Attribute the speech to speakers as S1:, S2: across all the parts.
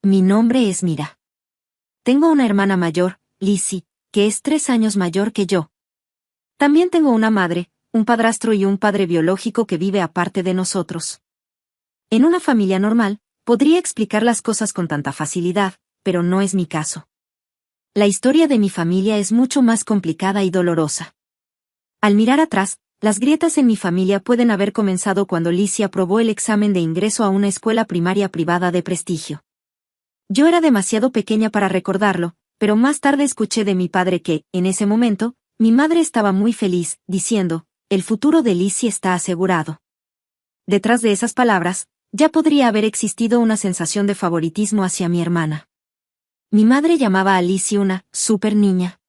S1: Mi nombre es Mira. Tengo una hermana mayor, Lizzie, que es 3 años mayor que yo. También tengo una madre, un padrastro y un padre biológico que vive aparte de nosotros. En una familia normal, podría explicar las cosas con tanta facilidad, pero no es mi caso. La historia de mi familia es mucho más complicada y dolorosa. Al mirar atrás, las grietas en mi familia pueden haber comenzado cuando Lizzie aprobó el examen de ingreso a una escuela primaria privada de prestigio. Yo era demasiado pequeña para recordarlo, pero más tarde escuché de mi padre que, en ese momento, mi madre estaba muy feliz, diciendo, el futuro de Lizzie está asegurado. Detrás de esas palabras, ya podría haber existido una sensación de favoritismo hacia mi hermana. Mi madre llamaba a Lizzie una super niña.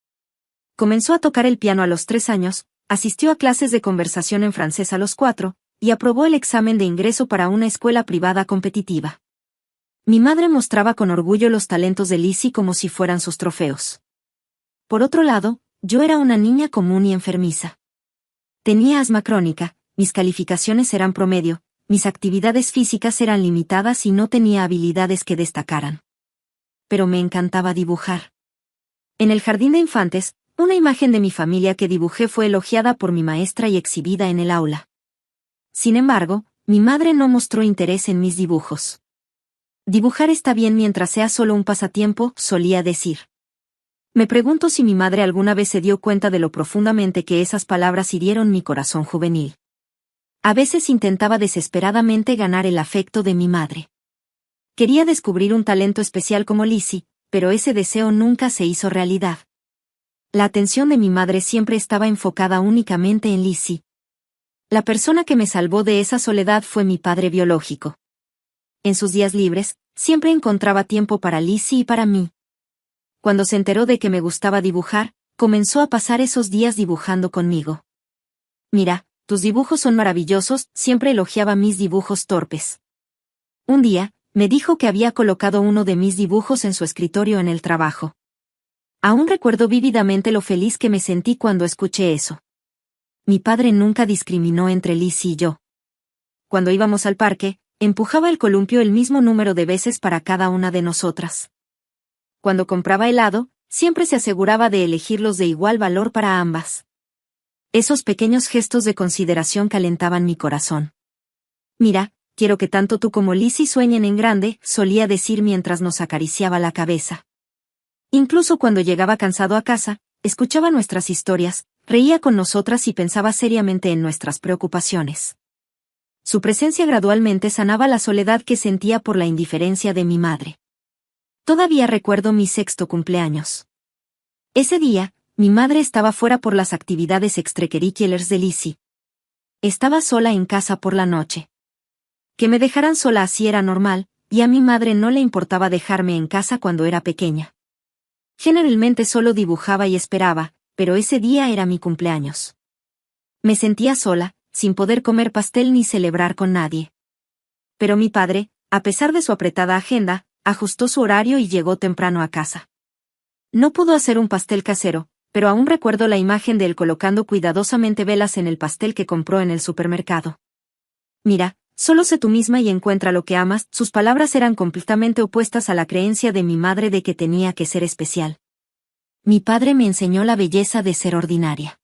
S1: Comenzó a tocar el piano a los 3 años, asistió a clases de conversación en francés a los 4, y aprobó el examen de ingreso para una escuela privada competitiva. Mi madre mostraba con orgullo los talentos de Lizzie como si fueran sus trofeos. Por otro lado, yo era una niña común y enfermiza. Tenía asma crónica, mis calificaciones eran promedio, mis actividades físicas eran limitadas y no tenía habilidades que destacaran. Pero me encantaba dibujar. En el jardín de infantes, una imagen de mi familia que dibujé fue elogiada por mi maestra y exhibida en el aula. Sin embargo, mi madre no mostró interés en mis dibujos. Dibujar está bien mientras sea solo un pasatiempo, solía decir. Me pregunto si mi madre alguna vez se dio cuenta de lo profundamente que esas palabras hirieron mi corazón juvenil. A veces intentaba desesperadamente ganar el afecto de mi madre. Quería descubrir un talento especial como Lizzie, pero ese deseo nunca se hizo realidad. La atención de mi madre siempre estaba enfocada únicamente en Lizzie. La persona que me salvó de esa soledad fue mi padre biológico. En sus días libres, siempre encontraba tiempo para Lizzie y para mí. Cuando se enteró de que me gustaba dibujar, comenzó a pasar esos días dibujando conmigo. Mira, tus dibujos son maravillosos, siempre elogiaba mis dibujos torpes. Un día, me dijo que había colocado uno de mis dibujos en su escritorio en el trabajo. Aún recuerdo vívidamente lo feliz que me sentí cuando escuché eso. Mi padre nunca discriminó entre Lizzie y yo. Cuando íbamos al parque, empujaba el columpio el mismo número de veces para cada una de nosotras. Cuando compraba helado, siempre se aseguraba de elegirlos de igual valor para ambas. Esos pequeños gestos de consideración calentaban mi corazón. Mira, quiero que tanto tú como Lizzie sueñen en grande, solía decir mientras nos acariciaba la cabeza. Incluso cuando llegaba cansado a casa, escuchaba nuestras historias, reía con nosotras y pensaba seriamente en nuestras preocupaciones. Su presencia gradualmente sanaba la soledad que sentía por la indiferencia de mi madre. Todavía recuerdo mi 6º cumpleaños. Ese día, mi madre estaba fuera por las actividades extracurriculares de Lizzie. Estaba sola en casa por la noche. Que me dejaran sola así era normal, y a mi madre no le importaba dejarme en casa cuando era pequeña. Generalmente solo dibujaba y esperaba, pero ese día era mi cumpleaños. Me sentía sola, sin poder comer pastel ni celebrar con nadie. Pero mi padre, a pesar de su apretada agenda, ajustó su horario y llegó temprano a casa. No pudo hacer un pastel casero, pero aún recuerdo la imagen de él colocando cuidadosamente velas en el pastel que compró en el supermercado. Mira, solo sé tú misma y encuentra lo que amas. Sus palabras eran completamente opuestas a la creencia de mi madre de que tenía que ser especial. Mi padre me enseñó la belleza de ser ordinaria.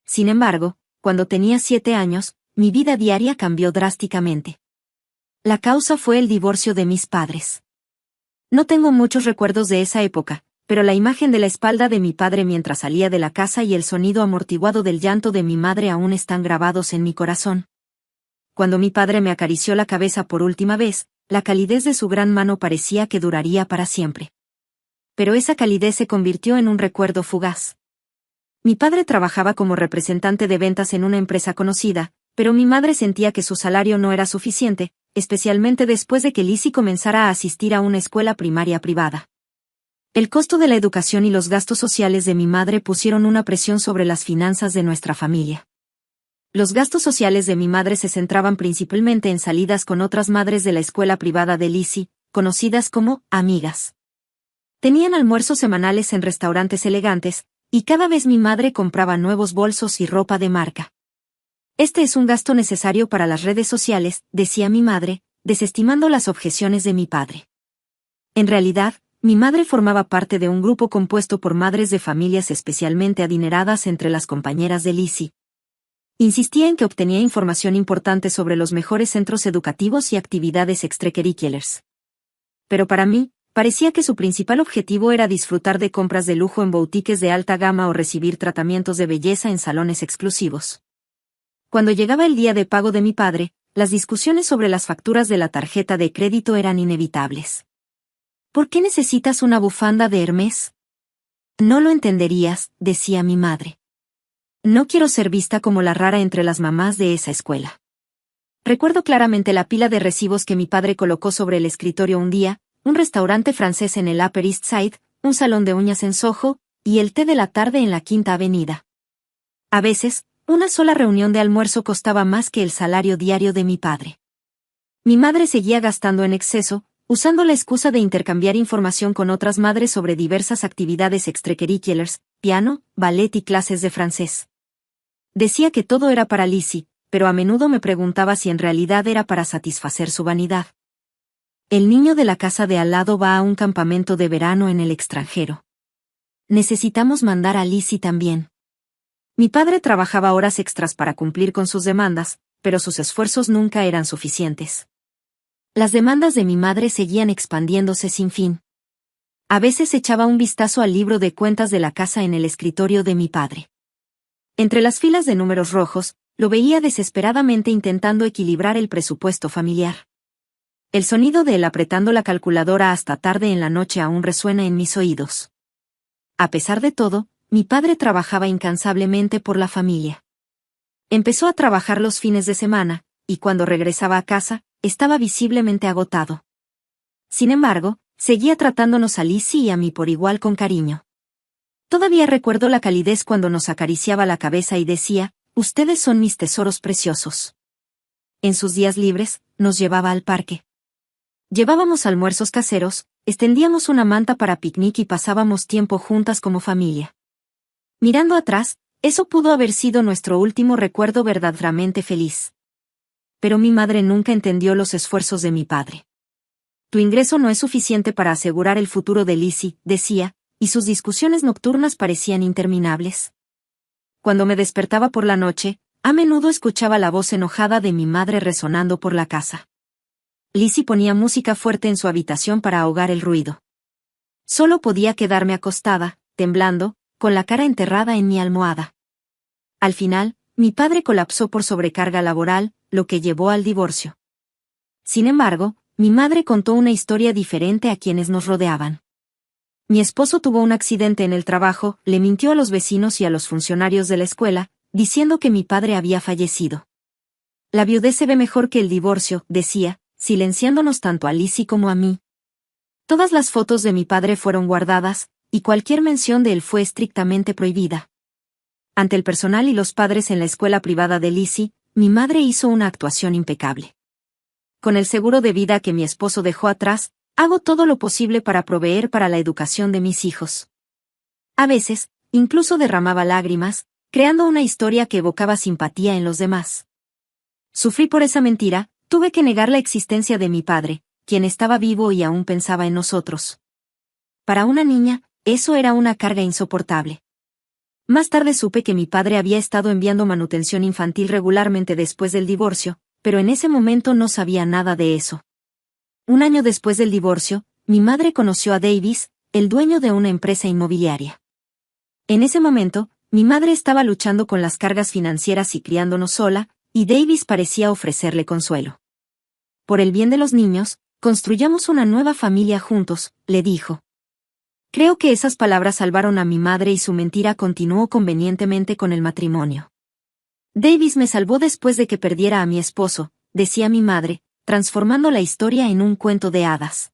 S1: Sin embargo, cuando tenía 7 años, mi vida diaria cambió drásticamente. La causa fue el divorcio de mis padres. No tengo muchos recuerdos de esa época, pero la imagen de la espalda de mi padre mientras salía de la casa y el sonido amortiguado del llanto de mi madre aún están grabados en mi corazón. Cuando mi padre me acarició la cabeza por última vez, la calidez de su gran mano parecía que duraría para siempre. Pero esa calidez se convirtió en un recuerdo fugaz. Mi padre trabajaba como representante de ventas en una empresa conocida, pero mi madre sentía que su salario no era suficiente, especialmente después de que Lizzie comenzara a asistir a una escuela primaria privada. El costo de la educación y los gastos sociales de mi madre pusieron una presión sobre las finanzas de nuestra familia. Los gastos sociales de mi madre se centraban principalmente en salidas con otras madres de la escuela privada de Lizzie, conocidas como amigas. Tenían almuerzos semanales en restaurantes elegantes, y cada vez mi madre compraba nuevos bolsos y ropa de marca. Este es un gasto necesario para las redes sociales, decía mi madre, desestimando las objeciones de mi padre. En realidad, mi madre formaba parte de un grupo compuesto por madres de familias especialmente adineradas entre las compañeras de Lizzie. Insistía en que obtenía información importante sobre los mejores centros educativos y actividades extracurriculares. Pero para mí, parecía que su principal objetivo era disfrutar de compras de lujo en boutiques de alta gama o recibir tratamientos de belleza en salones exclusivos. Cuando llegaba el día de pago de mi padre, las discusiones sobre las facturas de la tarjeta de crédito eran inevitables. ¿Por qué necesitas una bufanda de Hermès? No lo entenderías, decía mi madre. No quiero ser vista como la rara entre las mamás de esa escuela. Recuerdo claramente la pila de recibos que mi padre colocó sobre el escritorio un día, un restaurante francés en el Upper East Side, un salón de uñas en Soho, y el té de la tarde en la Quinta Avenida. A veces, una sola reunión de almuerzo costaba más que el salario diario de mi padre. Mi madre seguía gastando en exceso, usando la excusa de intercambiar información con otras madres sobre diversas actividades extracurriculares, piano, ballet y clases de francés. Decía que todo era para Lizzie, pero a menudo me preguntaba si en realidad era para satisfacer su vanidad. El niño de la casa de al lado va a un campamento de verano en el extranjero. Necesitamos mandar a Lizzie también. Mi padre trabajaba horas extras para cumplir con sus demandas, pero sus esfuerzos nunca eran suficientes. Las demandas de mi madre seguían expandiéndose sin fin. A veces echaba un vistazo al libro de cuentas de la casa en el escritorio de mi padre. Entre las filas de números rojos, lo veía desesperadamente intentando equilibrar el presupuesto familiar. El sonido de él apretando la calculadora hasta tarde en la noche aún resuena en mis oídos. A pesar de todo, mi padre trabajaba incansablemente por la familia. Empezó a trabajar los fines de semana, y cuando regresaba a casa, estaba visiblemente agotado. Sin embargo, seguía tratándonos a Lizzie y a mí por igual con cariño. Todavía recuerdo la calidez cuando nos acariciaba la cabeza y decía, «Ustedes son mis tesoros preciosos». En sus días libres, nos llevaba al parque. Llevábamos almuerzos caseros, extendíamos una manta para picnic y pasábamos tiempo juntas como familia. Mirando atrás, eso pudo haber sido nuestro último recuerdo verdaderamente feliz. Pero mi madre nunca entendió los esfuerzos de mi padre. Tu ingreso no es suficiente para asegurar el futuro de Lizzie, decía, y sus discusiones nocturnas parecían interminables. Cuando me despertaba por la noche, a menudo escuchaba la voz enojada de mi madre resonando por la casa. Lizzie ponía música fuerte en su habitación para ahogar el ruido. Solo podía quedarme acostada, temblando, con la cara enterrada en mi almohada. Al final, mi padre colapsó por sobrecarga laboral, lo que llevó al divorcio. Sin embargo, mi madre contó una historia diferente a quienes nos rodeaban. Mi esposo tuvo un accidente en el trabajo, le mintió a los vecinos y a los funcionarios de la escuela, diciendo que mi padre había fallecido. La viudez se ve mejor que el divorcio, decía, silenciándonos tanto a Lizzie como a mí. Todas las fotos de mi padre fueron guardadas, y cualquier mención de él fue estrictamente prohibida. Ante el personal y los padres en la escuela privada de Lizzie, mi madre hizo una actuación impecable. Con el seguro de vida que mi esposo dejó atrás, hago todo lo posible para proveer para la educación de mis hijos. A veces, incluso derramaba lágrimas, creando una historia que evocaba simpatía en los demás. Sufrí por esa mentira, tuve que negar la existencia de mi padre, quien estaba vivo y aún pensaba en nosotros. Para una niña, eso era una carga insoportable. Más tarde supe que mi padre había estado enviando manutención infantil regularmente después del divorcio, pero en ese momento no sabía nada de eso. Un año después del divorcio, mi madre conoció a Davis, el dueño de una empresa inmobiliaria. En ese momento, mi madre estaba luchando con las cargas financieras y criándonos sola, y Davis parecía ofrecerle consuelo. Por el bien de los niños, construyamos una nueva familia juntos, le dijo. Creo que esas palabras salvaron a mi madre y su mentira continuó convenientemente con el matrimonio. Davis me salvó después de que perdiera a mi esposo, decía mi madre, transformando la historia en un cuento de hadas.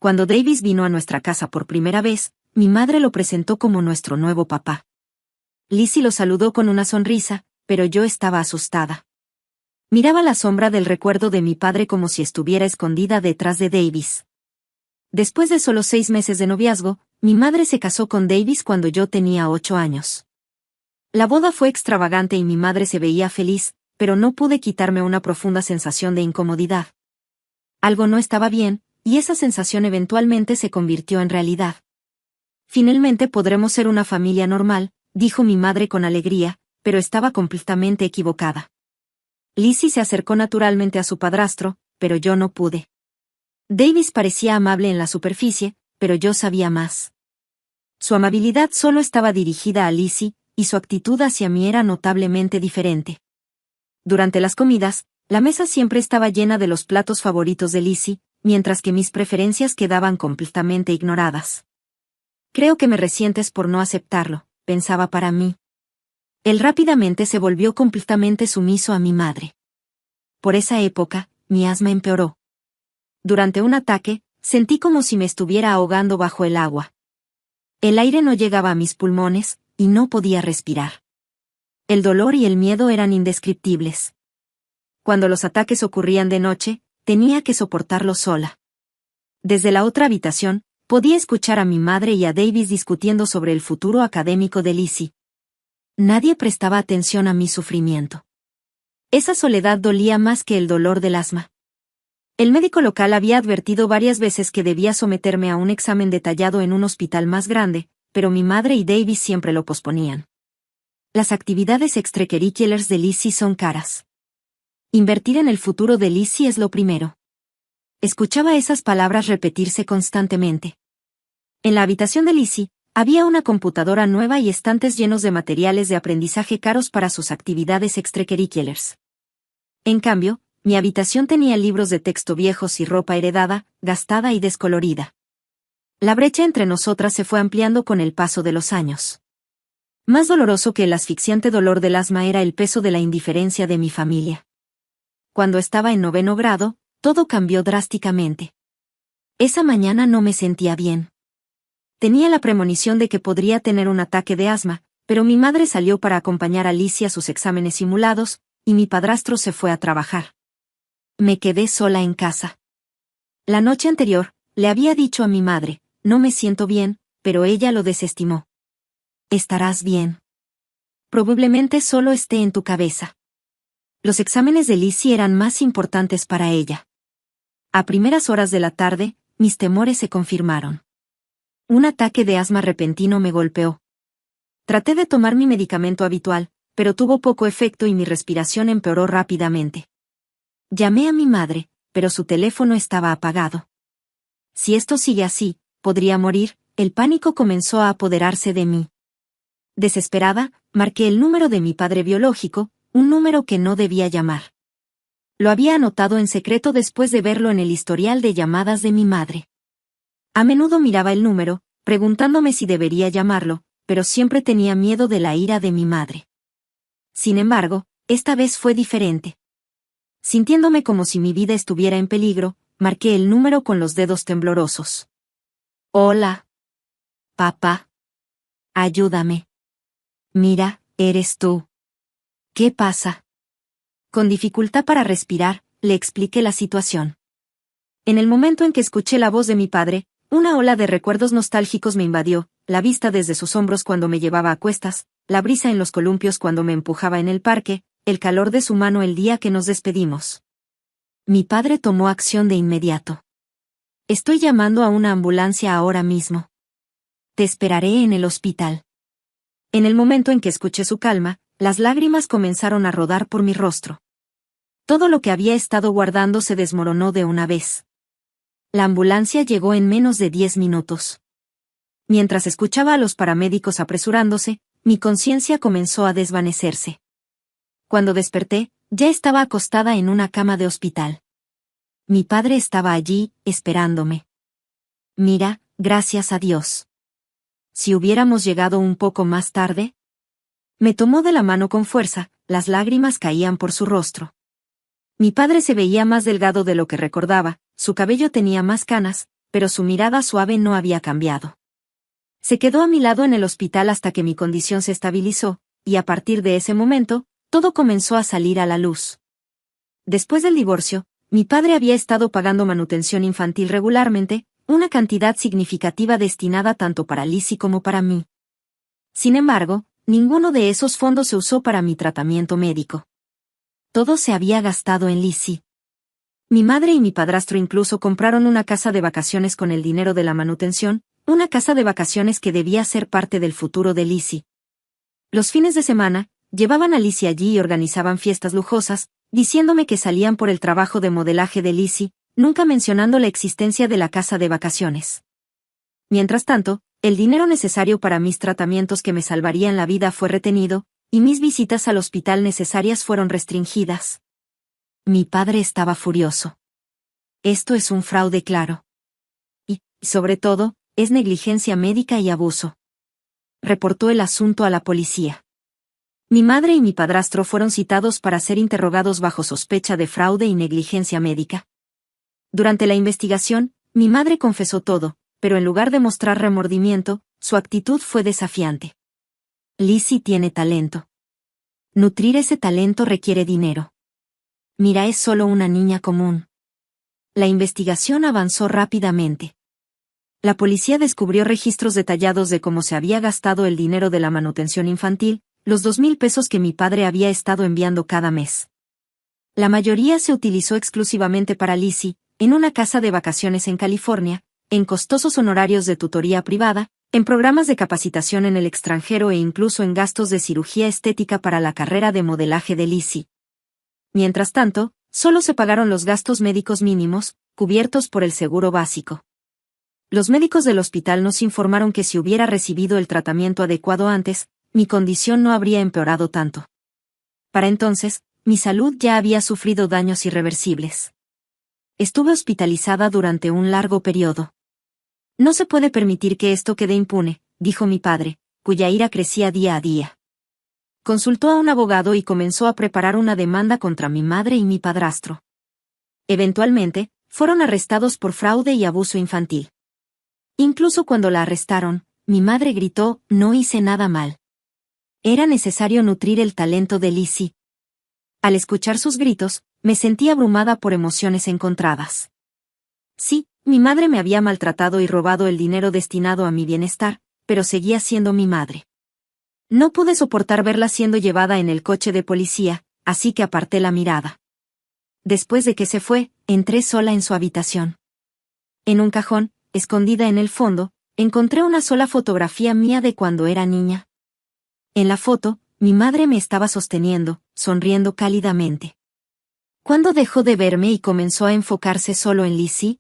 S1: Cuando Davis vino a nuestra casa por primera vez, mi madre lo presentó como nuestro nuevo papá. Lizzie lo saludó con una sonrisa, pero yo estaba asustada. Miraba la sombra del recuerdo de mi padre como si estuviera escondida detrás de Davis. Después de solo 6 meses de noviazgo, mi madre se casó con Davis cuando yo tenía 8 años. La boda fue extravagante y mi madre se veía feliz, pero no pude quitarme una profunda sensación de incomodidad. Algo no estaba bien, y esa sensación eventualmente se convirtió en realidad. Finalmente podremos ser una familia normal, dijo mi madre con alegría, pero estaba completamente equivocada. Lizzie se acercó naturalmente a su padrastro, pero yo no pude. Davis parecía amable en la superficie, pero yo sabía más. Su amabilidad solo estaba dirigida a Lizzie, y su actitud hacia mí era notablemente diferente. Durante las comidas, la mesa siempre estaba llena de los platos favoritos de Lizzie, mientras que mis preferencias quedaban completamente ignoradas. Creo que me resientes por no aceptarlo, pensaba para mí. Él rápidamente se volvió completamente sumiso a mi madre. Por esa época, mi asma empeoró. Durante un ataque, sentí como si me estuviera ahogando bajo el agua. El aire no llegaba a mis pulmones, y no podía respirar. El dolor y el miedo eran indescriptibles. Cuando los ataques ocurrían de noche, tenía que soportarlos sola. Desde la otra habitación, podía escuchar a mi madre y a Davis discutiendo sobre el futuro académico de Lizzie. Nadie prestaba atención a mi sufrimiento. Esa soledad dolía más que el dolor del asma. El médico local había advertido varias veces que debía someterme a un examen detallado en un hospital más grande, pero mi madre y Davis siempre lo posponían. Las actividades extracurriculares de Lizzie son caras. Invertir en el futuro de Lizzie es lo primero. Escuchaba esas palabras repetirse constantemente. En la habitación de Lizzie, había una computadora nueva y estantes llenos de materiales de aprendizaje caros para sus actividades extracurriculares. En cambio, mi habitación tenía libros de texto viejos y ropa heredada, gastada y descolorida. La brecha entre nosotras se fue ampliando con el paso de los años. Más doloroso que el asfixiante dolor del asma era el peso de la indiferencia de mi familia. Cuando estaba en 9º grado, todo cambió drásticamente. Esa mañana no me sentía bien. Tenía la premonición de que podría tener un ataque de asma, pero mi madre salió para acompañar a Lizzie a sus exámenes simulados, y mi padrastro se fue a trabajar. Me quedé sola en casa. La noche anterior, le había dicho a mi madre, no me siento bien, pero ella lo desestimó. Estarás bien. Probablemente solo esté en tu cabeza. Los exámenes de Lizzie eran más importantes para ella. A primeras horas de la tarde, mis temores se confirmaron. Un ataque de asma repentino me golpeó. Traté de tomar mi medicamento habitual, pero tuvo poco efecto y mi respiración empeoró rápidamente. Llamé a mi madre, pero su teléfono estaba apagado. Si esto sigue así, podría morir, el pánico comenzó a apoderarse de mí. Desesperada, marqué el número de mi padre biológico, un número que no debía llamar. Lo había anotado en secreto después de verlo en el historial de llamadas de mi madre. A menudo miraba el número, preguntándome si debería llamarlo, pero siempre tenía miedo de la ira de mi madre. Sin embargo, esta vez fue diferente. Sintiéndome como si mi vida estuviera en peligro, marqué el número con los dedos temblorosos. Hola. Papá. Ayúdame. Mira, eres tú. ¿Qué pasa? Con dificultad para respirar, le expliqué la situación. En el momento en que escuché la voz de mi padre, una ola de recuerdos nostálgicos me invadió, la vista desde sus hombros cuando me llevaba a cuestas, la brisa en los columpios cuando me empujaba en el parque, el calor de su mano el día que nos despedimos. Mi padre tomó acción de inmediato. Estoy llamando a una ambulancia ahora mismo. Te esperaré en el hospital. En el momento en que escuché su calma, las lágrimas comenzaron a rodar por mi rostro. Todo lo que había estado guardando se desmoronó de una vez. La ambulancia llegó en menos de 10 minutos. Mientras escuchaba a los paramédicos apresurándose, mi conciencia comenzó a desvanecerse. Cuando desperté, ya estaba acostada en una cama de hospital. Mi padre estaba allí, esperándome. Mira, gracias a Dios. Si hubiéramos llegado un poco más tarde. Me tomó de la mano con fuerza, las lágrimas caían por su rostro. Mi padre se veía más delgado de lo que recordaba, su cabello tenía más canas, pero su mirada suave no había cambiado. Se quedó a mi lado en el hospital hasta que mi condición se estabilizó, y a partir de ese momento, todo comenzó a salir a la luz. Después del divorcio, mi padre había estado pagando manutención infantil regularmente, una cantidad significativa destinada tanto para Lizzie como para mí. Sin embargo, ninguno de esos fondos se usó para mi tratamiento médico. Todo se había gastado en Lizzie. Mi madre y mi padrastro incluso compraron una casa de vacaciones con el dinero de la manutención, una casa de vacaciones que debía ser parte del futuro de Lizzie. Los fines de semana, llevaban a Lizzie allí y organizaban fiestas lujosas, diciéndome que salían por el trabajo de modelaje de Lizzie, nunca mencionando la existencia de la casa de vacaciones. Mientras tanto, el dinero necesario para mis tratamientos que me salvarían la vida fue retenido, y mis visitas al hospital necesarias fueron restringidas. Mi padre estaba furioso. Esto es un fraude claro. Y, sobre todo, es negligencia médica y abuso. Reportó el asunto a la policía. Mi madre y mi padrastro fueron citados para ser interrogados bajo sospecha de fraude y negligencia médica. Durante la investigación, mi madre confesó todo, pero en lugar de mostrar remordimiento, su actitud fue desafiante. Lizzie tiene talento. Nutrir ese talento requiere dinero. Mira, es solo una niña común. La investigación avanzó rápidamente. La policía descubrió registros detallados de cómo se había gastado el dinero de la manutención infantil, los 2,000 pesos que mi padre había estado enviando cada mes. La mayoría se utilizó exclusivamente para Lizzie, en una casa de vacaciones en California, en costosos honorarios de tutoría privada, en programas de capacitación en el extranjero e incluso en gastos de cirugía estética para la carrera de modelaje de Lizzie. Mientras tanto, solo se pagaron los gastos médicos mínimos, cubiertos por el seguro básico. Los médicos del hospital nos informaron que si hubiera recibido el tratamiento adecuado antes, mi condición no habría empeorado tanto. Para entonces, mi salud ya había sufrido daños irreversibles. Estuve hospitalizada durante un largo periodo. No se puede permitir que esto quede impune, dijo mi padre, cuya ira crecía día a día. Consultó a un abogado y comenzó a preparar una demanda contra mi madre y mi padrastro. Eventualmente, fueron arrestados por fraude y abuso infantil. Incluso cuando la arrestaron, mi madre gritó, no hice nada mal. Era necesario nutrir el talento de Lizzie. Al escuchar sus gritos, me sentí abrumada por emociones encontradas. Sí, mi madre me había maltratado y robado el dinero destinado a mi bienestar, pero seguía siendo mi madre. No pude soportar verla siendo llevada en el coche de policía, así que aparté la mirada. Después de que se fue, entré sola en su habitación. En un cajón, escondida en el fondo, encontré una sola fotografía mía de cuando era niña. En la foto, mi madre me estaba sosteniendo, sonriendo cálidamente. ¿Cuándo dejó de verme y comenzó a enfocarse solo en Lizzie?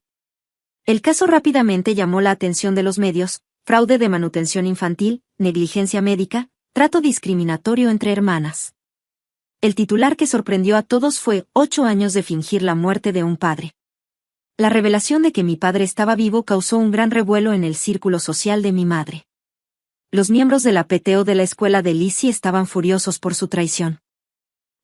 S1: El caso rápidamente llamó la atención de los medios: fraude de manutención infantil, negligencia médica, trato discriminatorio entre hermanas. El titular que sorprendió a todos fue 8 años de fingir la muerte de un padre. La revelación de que mi padre estaba vivo causó un gran revuelo en el círculo social de mi madre. Los miembros de la PTO de la escuela de Lizzie estaban furiosos por su traición.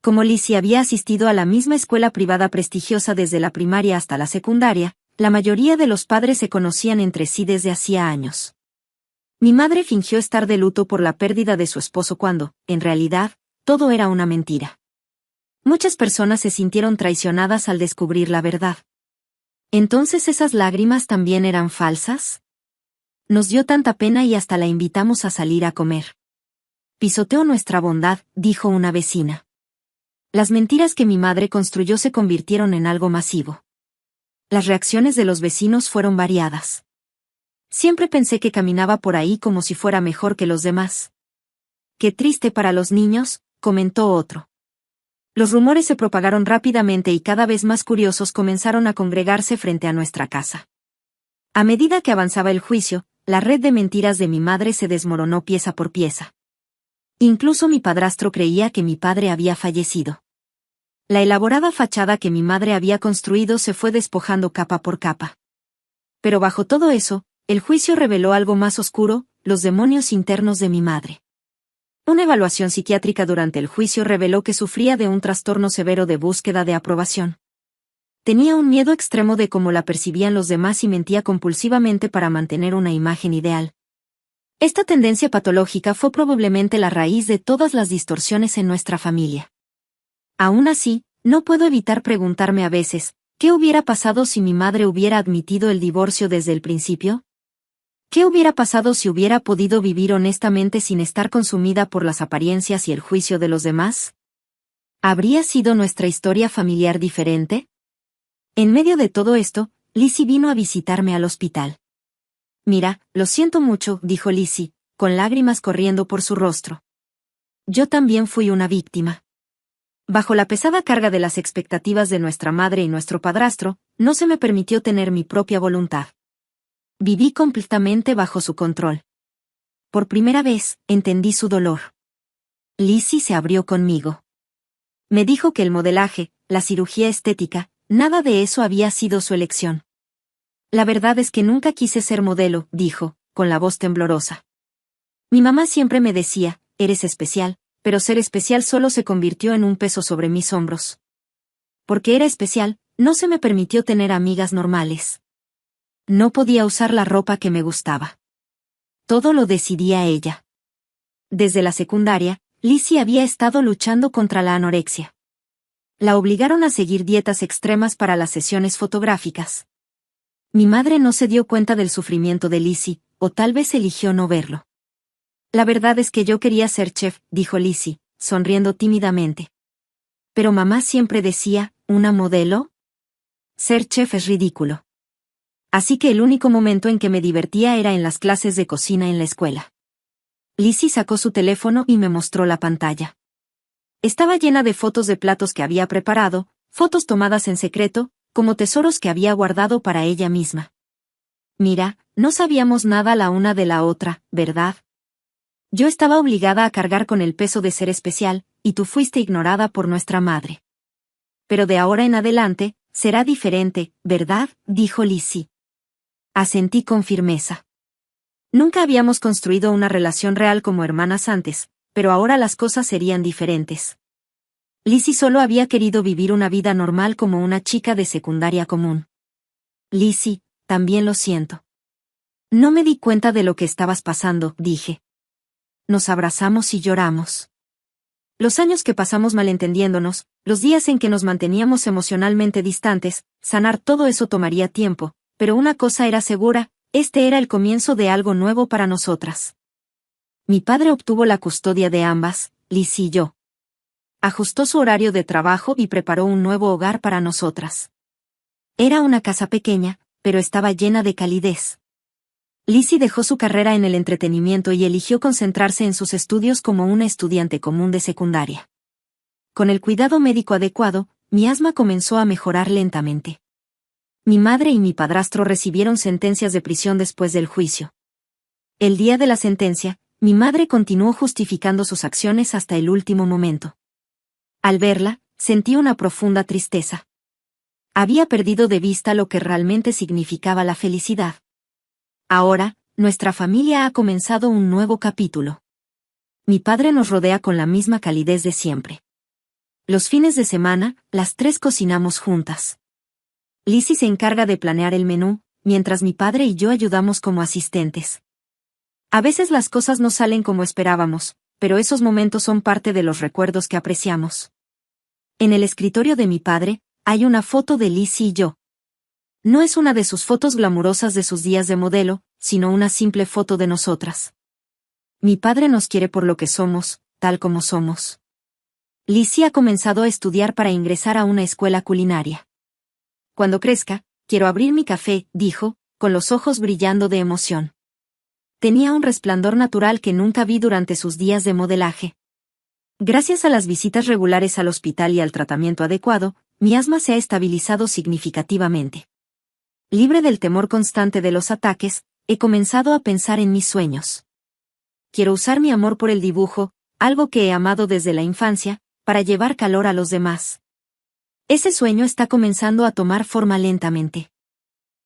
S1: Como Lizzie había asistido a la misma escuela privada prestigiosa desde la primaria hasta la secundaria, la mayoría de los padres se conocían entre sí desde hacía años. Mi madre fingió estar de luto por la pérdida de su esposo cuando, en realidad, todo era una mentira. Muchas personas se sintieron traicionadas al descubrir la verdad. ¿Entonces esas lágrimas también eran falsas? Nos dio tanta pena y hasta la invitamos a salir a comer. Pisoteó nuestra bondad, dijo una vecina. Las mentiras que mi madre construyó se convirtieron en algo masivo. Las reacciones de los vecinos fueron variadas. Siempre pensé que caminaba por ahí como si fuera mejor que los demás. Qué triste para los niños, comentó otro. Los rumores se propagaron rápidamente y cada vez más curiosos comenzaron a congregarse frente a nuestra casa. A medida que avanzaba el juicio, la red de mentiras de mi madre se desmoronó pieza por pieza. Incluso mi padrastro creía que mi padre había fallecido. La elaborada fachada que mi madre había construido se fue despojando capa por capa. Pero bajo todo eso, el juicio reveló algo más oscuro: los demonios internos de mi madre. Una evaluación psiquiátrica durante el juicio reveló que sufría de un trastorno severo de búsqueda de aprobación. Tenía un miedo extremo de cómo la percibían los demás y mentía compulsivamente para mantener una imagen ideal. Esta tendencia patológica fue probablemente la raíz de todas las distorsiones en nuestra familia. Aún así, no puedo evitar preguntarme a veces, ¿qué hubiera pasado si mi madre hubiera admitido el divorcio desde el principio? ¿Qué hubiera pasado si hubiera podido vivir honestamente sin estar consumida por las apariencias y el juicio de los demás? ¿Habría sido nuestra historia familiar diferente? En medio de todo esto, Lizzie vino a visitarme al hospital. Mira, lo siento mucho, dijo Lizzie, con lágrimas corriendo por su rostro. Yo también fui una víctima. Bajo la pesada carga de las expectativas de nuestra madre y nuestro padrastro, no se me permitió tener mi propia voluntad. Viví completamente bajo su control. Por primera vez, entendí su dolor. Lizzie se abrió conmigo. Me dijo que el modelaje, la cirugía estética, nada de eso había sido su elección. La verdad es que nunca quise ser modelo, dijo, con la voz temblorosa. Mi mamá siempre me decía, eres especial, pero ser especial solo se convirtió en un peso sobre mis hombros. Porque era especial, no se me permitió tener amigas normales. No podía usar la ropa que me gustaba. Todo lo decidía ella. Desde la secundaria, Lizzie había estado luchando contra la anorexia. La obligaron a seguir dietas extremas para las sesiones fotográficas. Mi madre no se dio cuenta del sufrimiento de Lizzie, o tal vez eligió no verlo. La verdad es que yo quería ser chef, dijo Lizzie, sonriendo tímidamente. Pero mamá siempre decía, ¿una modelo? Ser chef es ridículo. Así que el único momento en que me divertía era en las clases de cocina en la escuela. Lizzie sacó su teléfono y me mostró la pantalla. Estaba llena de fotos de platos que había preparado, fotos tomadas en secreto, como tesoros que había guardado para ella misma. Mira, no sabíamos nada la una de la otra, ¿verdad? Yo estaba obligada a cargar con el peso de ser especial, y tú fuiste ignorada por nuestra madre. Pero de ahora en adelante, será diferente, ¿verdad?, dijo Lizzie. Asentí con firmeza. Nunca habíamos construido una relación real como hermanas antes, pero ahora las cosas serían diferentes. Lizzie solo había querido vivir una vida normal como una chica de secundaria común. Lizzie, también lo siento. No me di cuenta de lo que estabas pasando, dije. Nos abrazamos y lloramos. Los años que pasamos malentendiéndonos, los días en que nos manteníamos emocionalmente distantes, sanar todo eso tomaría tiempo, pero una cosa era segura, este era el comienzo de algo nuevo para nosotras. Mi padre obtuvo la custodia de ambas, Lizzie y yo. Ajustó su horario de trabajo y preparó un nuevo hogar para nosotras. Era una casa pequeña, pero estaba llena de calidez. Lizzie dejó su carrera en el entretenimiento y eligió concentrarse en sus estudios como una estudiante común de secundaria. Con el cuidado médico adecuado, mi asma comenzó a mejorar lentamente. Mi madre y mi padrastro recibieron sentencias de prisión después del juicio. El día de la sentencia, mi madre continuó justificando sus acciones hasta el último momento. Al verla, sentí una profunda tristeza. Había perdido de vista lo que realmente significaba la felicidad. Ahora, nuestra familia ha comenzado un nuevo capítulo. Mi padre nos rodea con la misma calidez de siempre. Los fines de semana, las tres cocinamos juntas. Lizzie se encarga de planear el menú, mientras mi padre y yo ayudamos como asistentes. A veces las cosas no salen como esperábamos, pero esos momentos son parte de los recuerdos que apreciamos. En el escritorio de mi padre, hay una foto de Lizzie y yo. No es una de sus fotos glamurosas de sus días de modelo, sino una simple foto de nosotras. Mi padre nos quiere por lo que somos, tal como somos. Lizzie ha comenzado a estudiar para ingresar a una escuela culinaria. Cuando crezca, quiero abrir mi café, dijo, con los ojos brillando de emoción. Tenía un resplandor natural que nunca vi durante sus días de modelaje. Gracias a las visitas regulares al hospital y al tratamiento adecuado, mi asma se ha estabilizado significativamente. Libre del temor constante de los ataques, he comenzado a pensar en mis sueños. Quiero usar mi amor por el dibujo, algo que he amado desde la infancia, para llevar calor a los demás. Ese sueño está comenzando a tomar forma lentamente.